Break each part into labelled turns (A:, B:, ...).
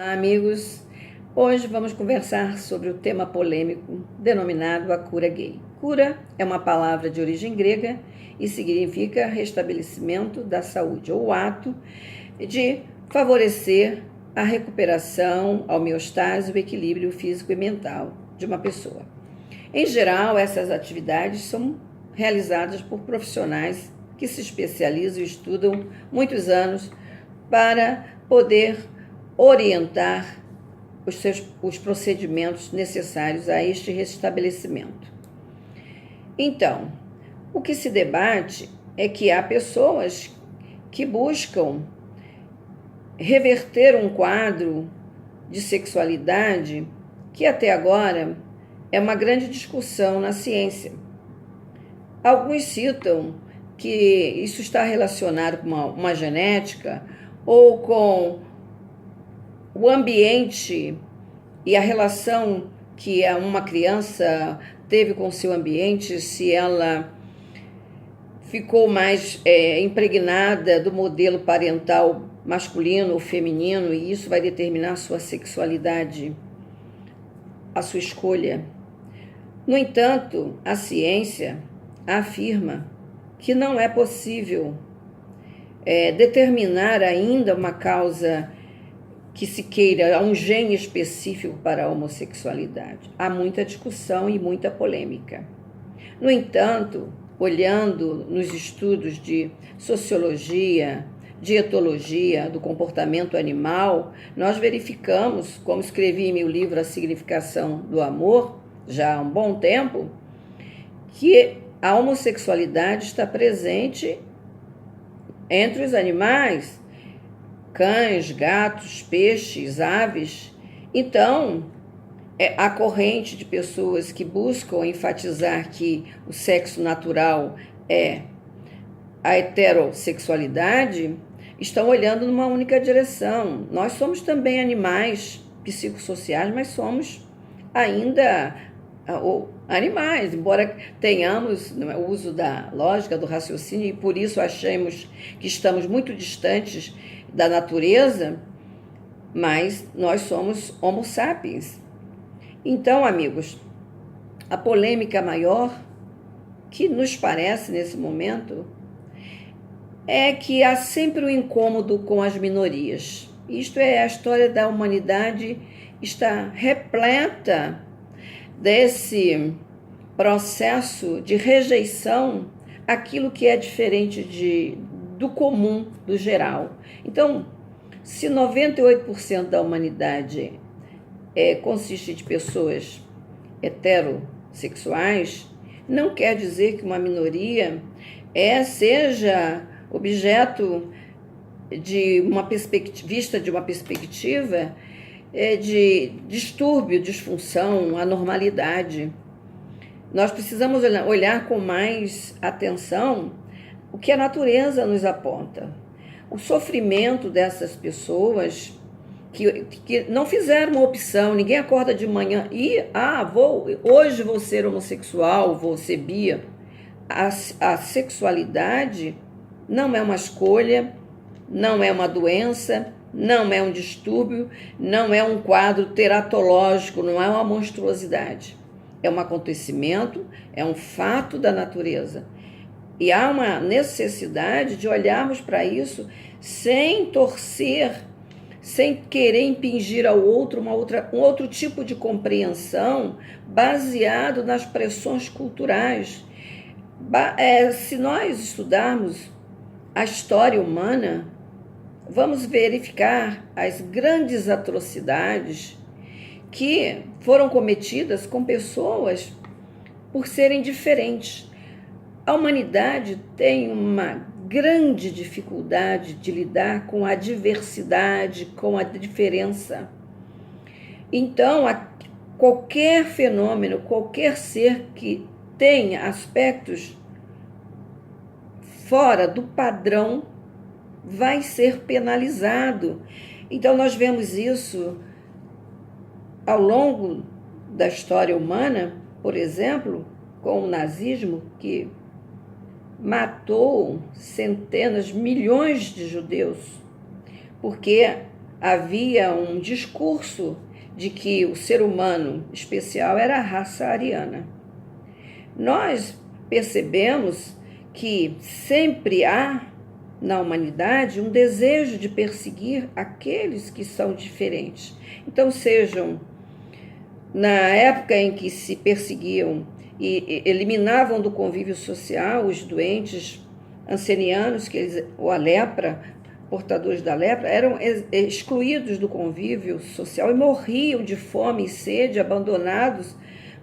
A: Olá, amigos! Hoje vamos conversar sobre o tema polêmico denominado a cura gay. Cura é uma palavra de origem grega e significa restabelecimento da saúde, ou ato de favorecer a recuperação, a homeostase, o equilíbrio físico e mental de uma pessoa. Em geral, essas atividades são realizadas por profissionais que se especializam e estudam muitos anos para poder orientar os procedimentos necessários a este restabelecimento. Então, o que se debate é que há pessoas que buscam reverter um quadro de sexualidade que até agora é uma grande discussão na ciência. Alguns citam que isso está relacionado com uma genética ou com o ambiente e a relação que uma criança teve com o seu ambiente, se ela ficou mais impregnada do modelo parental masculino ou feminino, e isso vai determinar a sua sexualidade, a sua escolha. No entanto, a ciência afirma que não é possível determinar ainda uma causa que se queira, um gene específico para a homossexualidade. Há muita discussão e muita polêmica. No entanto, olhando nos estudos de sociologia, de etologia, do comportamento animal, nós verificamos, como escrevi em meu livro A Significação do Amor, já há um bom tempo, que a homossexualidade está presente entre os animais, cães, gatos, peixes, aves. Então, a corrente de pessoas que buscam enfatizar que o sexo natural é a heterossexualidade estão olhando numa única direção. Nós somos também animais psicossociais, mas somos ainda animais, embora tenhamos o uso da lógica, do raciocínio, e por isso achamos que estamos muito distantes da natureza, mas nós somos homo sapiens. Então, amigos, a polêmica maior que nos parece nesse momento é que há sempre um incômodo com as minorias. Isto é, a história da humanidade está repleta desse processo de rejeição àquilo que é diferente do comum, do geral. Então, se 98% da humanidade consiste de pessoas heterossexuais, não quer dizer que uma minoria seja objeto de vista de uma perspectiva de distúrbio, disfunção, anormalidade. Nós precisamos olhar com mais atenção o que a natureza nos aponta. O sofrimento dessas pessoas que não fizeram uma opção, ninguém acorda de manhã e hoje vou ser homossexual, vou ser bi. A sexualidade não é uma escolha, não é uma doença, não é um distúrbio, não é um quadro teratológico, não é uma monstruosidade. É um acontecimento, é um fato da natureza. E há uma necessidade de olharmos para isso sem torcer, sem querer impingir ao outro um outro tipo de compreensão baseado nas pressões culturais. Se nós estudarmos a história humana, vamos verificar as grandes atrocidades que foram cometidas com pessoas por serem diferentes. A humanidade tem uma grande dificuldade de lidar com a diversidade, com a diferença. Então, qualquer fenômeno, qualquer ser que tenha aspectos fora do padrão vai ser penalizado. Então, nós vemos isso ao longo da história humana, por exemplo, com o nazismo, que matou centenas, milhões de judeus, porque havia um discurso de que o ser humano especial era a raça ariana. Nós percebemos que sempre há na humanidade um desejo de perseguir aqueles que são diferentes. Então, sejam na época em que se perseguiam e eliminavam do convívio social os doentes ancenianos, ou a lepra, portadores da lepra, eram excluídos do convívio social e morriam de fome e sede, abandonados,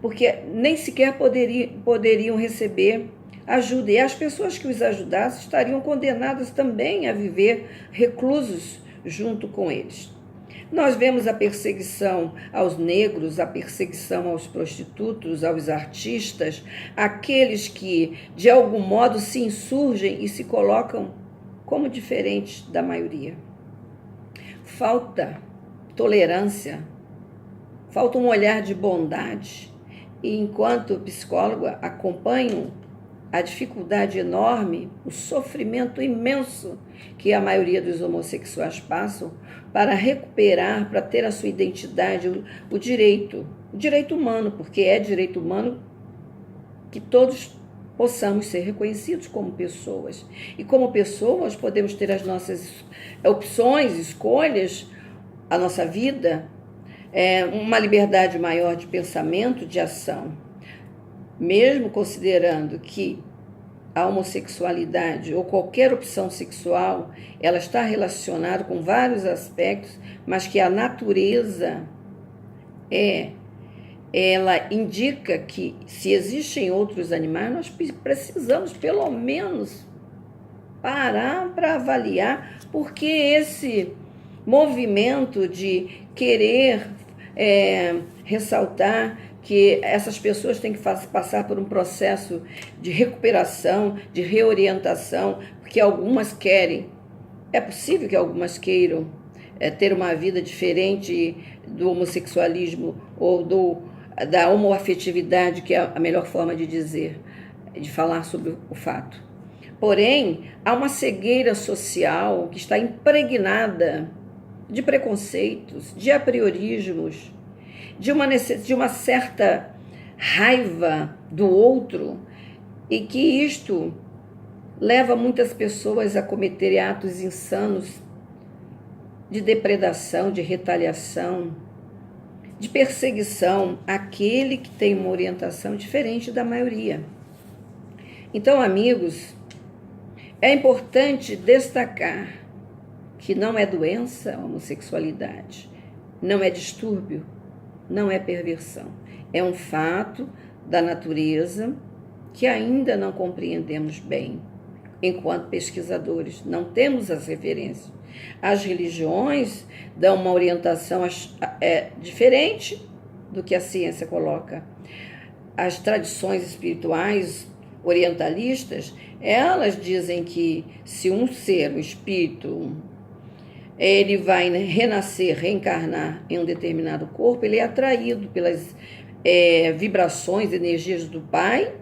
A: porque nem sequer poderiam receber ajuda. E as pessoas que os ajudassem estariam condenadas também a viver reclusos junto com eles. Nós vemos a perseguição aos negros, a perseguição aos prostitutos, aos artistas, aqueles que, de algum modo, se insurgem e se colocam como diferentes da maioria. Falta tolerância, falta um olhar de bondade. E, enquanto psicóloga, acompanho a dificuldade enorme, o sofrimento imenso que a maioria dos homossexuais passam para recuperar, para ter a sua identidade, o direito humano, porque é direito humano que todos possamos ser reconhecidos como pessoas. E como pessoas podemos ter as nossas opções, escolhas, a nossa vida, uma liberdade maior de pensamento, de ação. Mesmo considerando que a homossexualidade ou qualquer opção sexual, ela está relacionada com vários aspectos, mas que a natureza ela indica que se existem outros animais, nós precisamos pelo menos parar para avaliar, porque esse movimento de querer ressaltar que essas pessoas têm que passar por um processo de recuperação, de reorientação, porque algumas querem, é possível que algumas queiram ter uma vida diferente do homossexualismo ou da homoafetividade, que é a melhor forma de dizer, de falar sobre o fato. Porém, há uma cegueira social que está impregnada de preconceitos, de apriorismos, de uma certa raiva do outro, e que isto leva muitas pessoas a cometerem atos insanos de depredação, de retaliação, de perseguição àquele que tem uma orientação diferente da maioria. Então, amigos, é importante destacar que não é doença a homossexualidade, não é distúrbio, não é perversão. É um fato da natureza que ainda não compreendemos bem. Enquanto pesquisadores, não temos as referências. As religiões dão uma orientação diferente do que a ciência coloca. As tradições espirituais orientalistas, elas dizem que se um ser, um espírito, ele vai renascer, reencarnar em um determinado corpo, ele é atraído pelas vibrações, energias do pai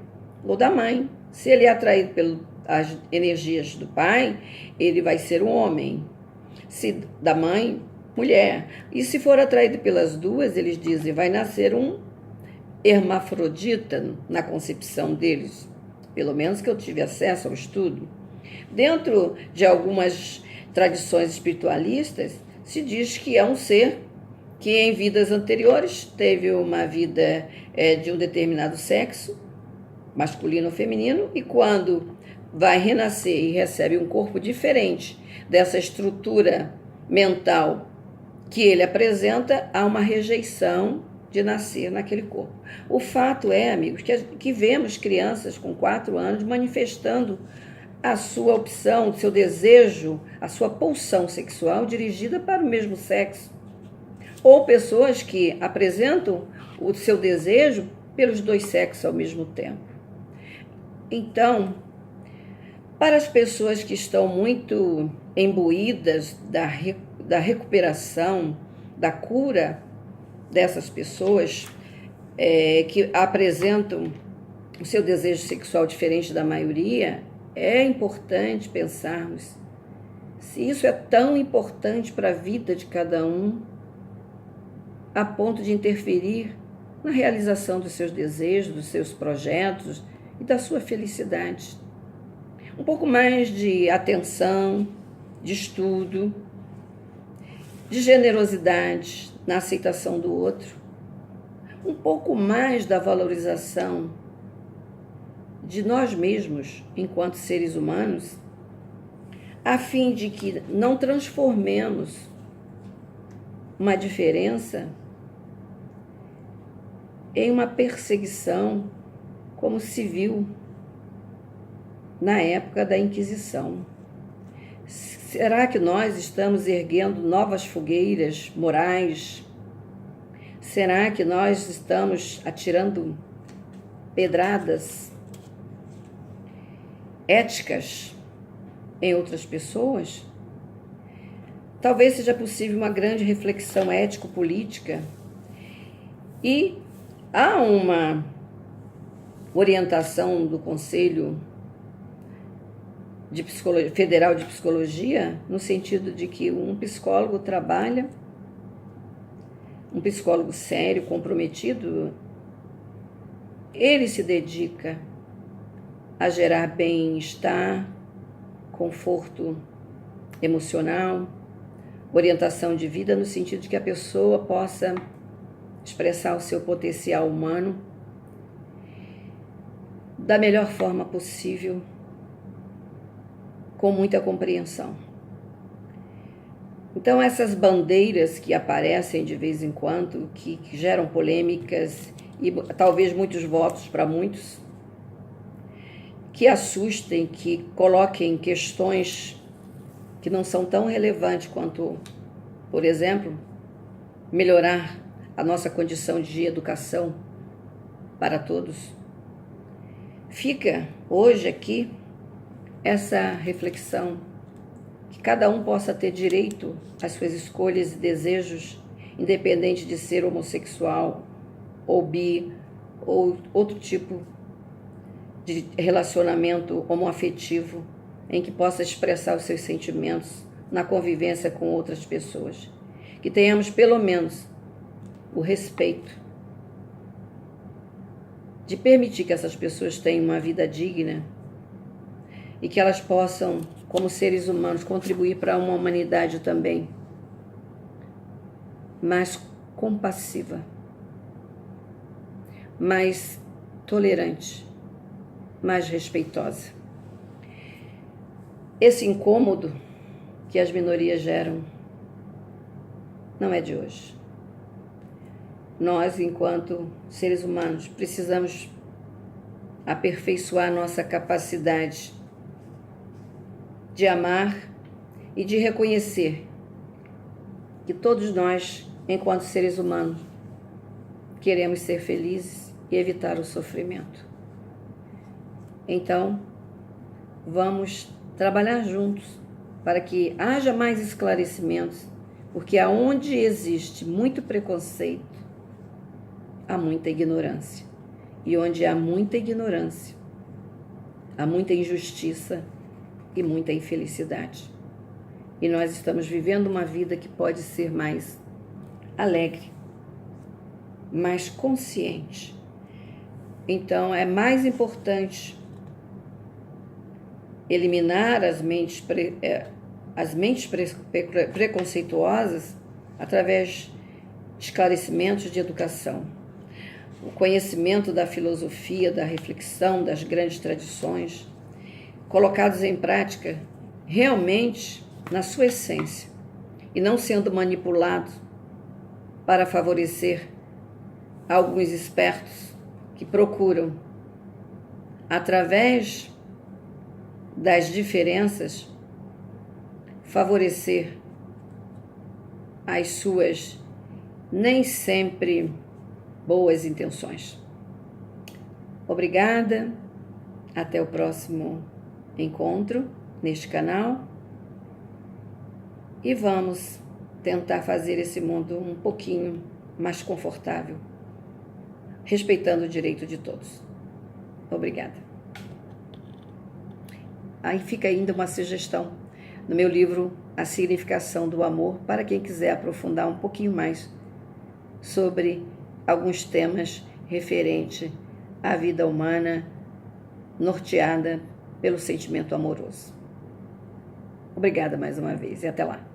A: ou da mãe. Se ele é atraído pelas energias do pai, ele vai ser um homem. Se da mãe, mulher. E se for atraído pelas duas, eles dizem, vai nascer um hermafrodita na concepção deles. Pelo menos que eu tive acesso ao estudo. Dentro de algumas tradições espiritualistas, se diz que é um ser que em vidas anteriores teve uma vida de um determinado sexo, masculino ou feminino, e quando vai renascer e recebe um corpo diferente dessa estrutura mental que ele apresenta, há uma rejeição de nascer naquele corpo. O fato é, amigos, que vemos crianças com 4 anos manifestando a sua opção, o seu desejo, a sua pulsão sexual dirigida para o mesmo sexo. Ou pessoas que apresentam o seu desejo pelos dois sexos ao mesmo tempo. Então, para as pessoas que estão muito imbuídas da recuperação, da cura dessas pessoas que apresentam o seu desejo sexual diferente da maioria, é importante pensarmos Se isso é tão importante para a vida de cada um, a ponto de interferir na realização dos seus desejos, dos seus projetos e da sua felicidade. Um pouco mais de atenção, de estudo, de generosidade na aceitação do outro, um pouco mais da valorização de nós mesmos enquanto seres humanos, a fim de que não transformemos uma diferença em uma perseguição como se viu na época da Inquisição. Será que nós estamos erguendo novas fogueiras morais? Será que nós estamos atirando pedradas éticas em outras pessoas? Talvez seja possível uma grande reflexão ético-política e há uma orientação do Conselho Federal de Psicologia, no sentido de que um psicólogo trabalha, um psicólogo sério, comprometido, ele se dedica a gerar bem-estar, conforto emocional, orientação de vida, no sentido de que a pessoa possa expressar o seu potencial humano da melhor forma possível, com muita compreensão. Então, essas bandeiras que aparecem de vez em quando, que geram polêmicas e talvez muitos votos para muitos, que assustem, que coloquem questões que não são tão relevantes quanto, por exemplo, melhorar a nossa condição de educação para todos. Fica hoje aqui essa reflexão, que cada um possa ter direito às suas escolhas e desejos, independente de ser homossexual ou bi ou outro tipo de relacionamento homoafetivo, em que possa expressar os seus sentimentos na convivência com outras pessoas. Que tenhamos pelo menos o respeito de permitir que essas pessoas tenham uma vida digna e que elas possam, como seres humanos, contribuir para uma humanidade também mais compassiva, mais tolerante, mais respeitosa. Esse incômodo que as minorias geram não é de hoje. Nós, enquanto seres humanos, precisamos aperfeiçoar nossa capacidade de amar e de reconhecer que todos nós, enquanto seres humanos, queremos ser felizes e evitar o sofrimento. Então, vamos trabalhar juntos para que haja mais esclarecimentos, porque aonde existe muito preconceito, há muita ignorância. E onde há muita ignorância, há muita injustiça e muita infelicidade. E nós estamos vivendo uma vida que pode ser mais alegre, mais consciente. Então, é mais importante eliminar as mentes preconceituosas através de esclarecimentos de educação. O conhecimento da filosofia, da reflexão, das grandes tradições, colocados em prática realmente na sua essência e não sendo manipulados para favorecer alguns espertos que procuram, através das diferenças, favorecer as suas nem sempre boas intenções. Obrigada, até o próximo encontro neste canal e vamos tentar fazer esse mundo um pouquinho mais confortável, respeitando o direito de todos. Obrigada. Aí fica ainda uma sugestão. no meu livro A Significação do Amor, para quem quiser aprofundar um pouquinho mais sobre alguns temas referentes à vida humana norteada pelo sentimento amoroso. Obrigada mais uma vez e até lá.